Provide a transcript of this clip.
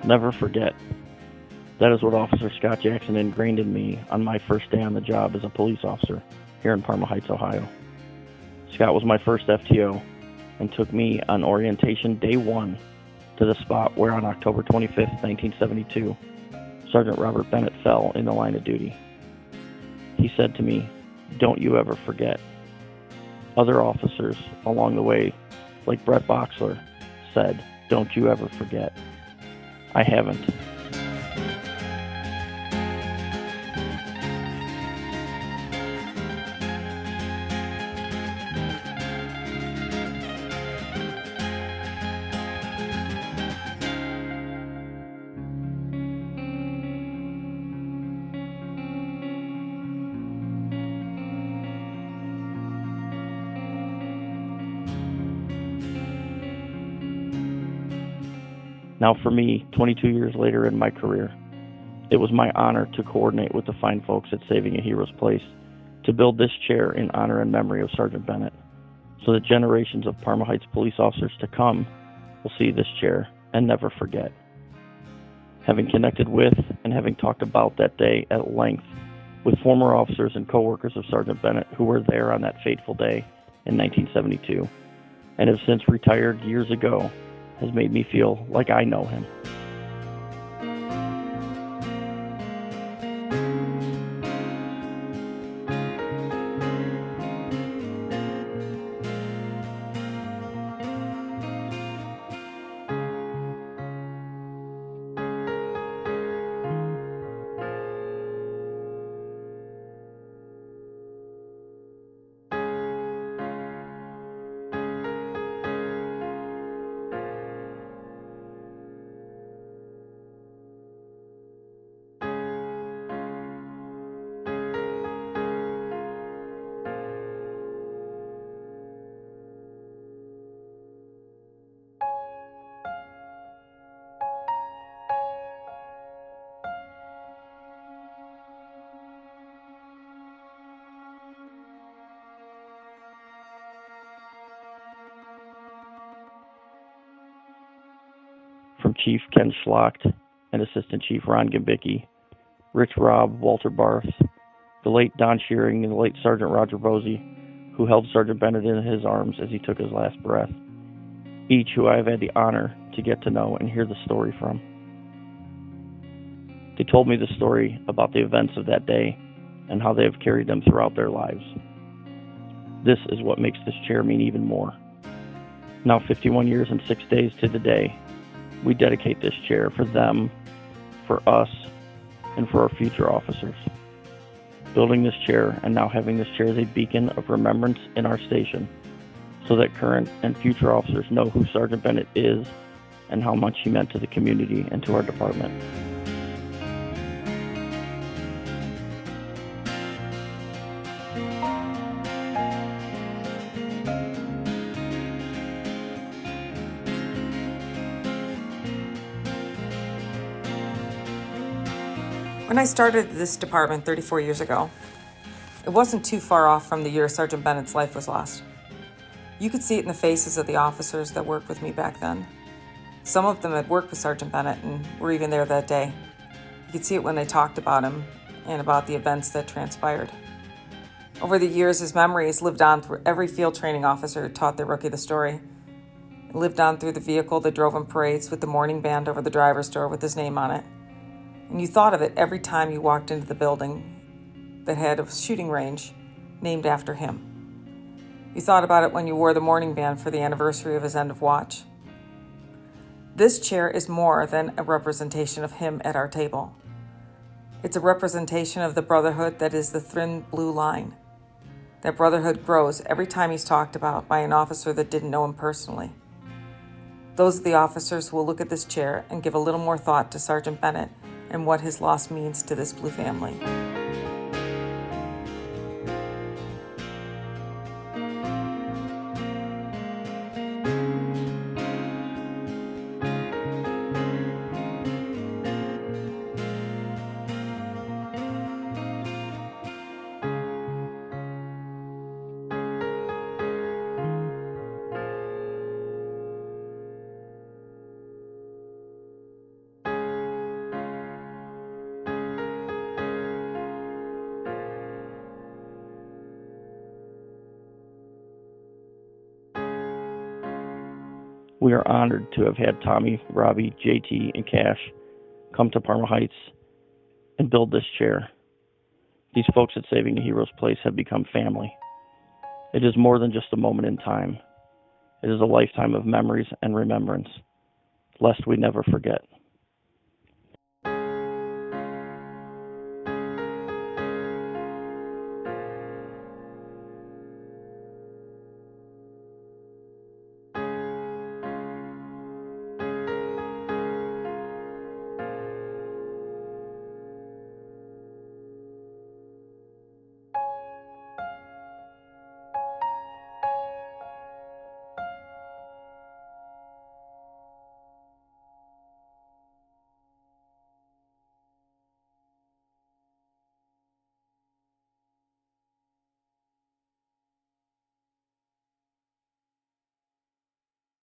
Never forget. That is what Officer Scott Jackson ingrained in me on my first day on the job as a police officer here in Parma Heights, Ohio. Scott was my first FTO and took me on orientation day one to the spot where on October 25th, 1972, Sergeant Robert Bennett fell in the line of duty. He said to me, "Don't you ever forget." Other officers along the way, like Brett Boxler, said, "Don't you ever forget." I haven't. Now for me, 22 years later in my career, it was my honor to coordinate with the fine folks at Saving a Hero's Place to build this chair in honor and memory of Sergeant Bennett, so that generations of Parma Heights police officers to come will see this chair and never forget. Having connected with and having talked about that day at length with former officers and co-workers of Sergeant Bennett who were there on that fateful day in 1972 and have since retired years ago, has made me feel like I know him. From Chief Ken Schlacht and Assistant Chief Ron Gambicki, Rich Robb, Walter Barth, the late Don Shearing, and the late Sergeant Roger Bosey, who held Sergeant Bennett in his arms as he took his last breath, each who I have had the honor to get to know and hear the story from. They told me the story about the events of that day and how they have carried them throughout their lives. This is what makes this chair mean even more. Now 51 years and 6 days to the day, we dedicate this chair for them, for us, and for our future officers. Building this chair and now having this chair as a beacon of remembrance in our station so that current and future officers know who Sergeant Bennett is and how much he meant to the community and to our department. When I started this department 34 years ago, it wasn't too far off from the year Sergeant Bennett's life was lost. You could see it in the faces of the officers that worked with me back then. Some of them had worked with Sergeant Bennett and were even there that day. You could see it when they talked about him and about the events that transpired. Over the years, his memories lived on through every field training officer who taught their rookie the story. It lived on through the vehicle that drove in parades with the morning band over the driver's door with his name on it. And you thought of it every time you walked into the building that had a shooting range named after him. You thought about it when you wore the morning band for the anniversary of his end of watch. This chair is more than a representation of him at our table. It's a representation of the brotherhood that is the thin blue line. That brotherhood grows every time he's talked about by an officer that didn't know him personally. Those are the officers who will look at this chair and give a little more thought to Sergeant Bennett and what his loss means to this Blue family. We are honored to have had Tommy, Robbie, JT, and Cash come to Parma Heights and build this chair. These folks at Saving a Hero's Place have become family. It is more than just a moment in time. It is a lifetime of memories and remembrance, lest we never forget.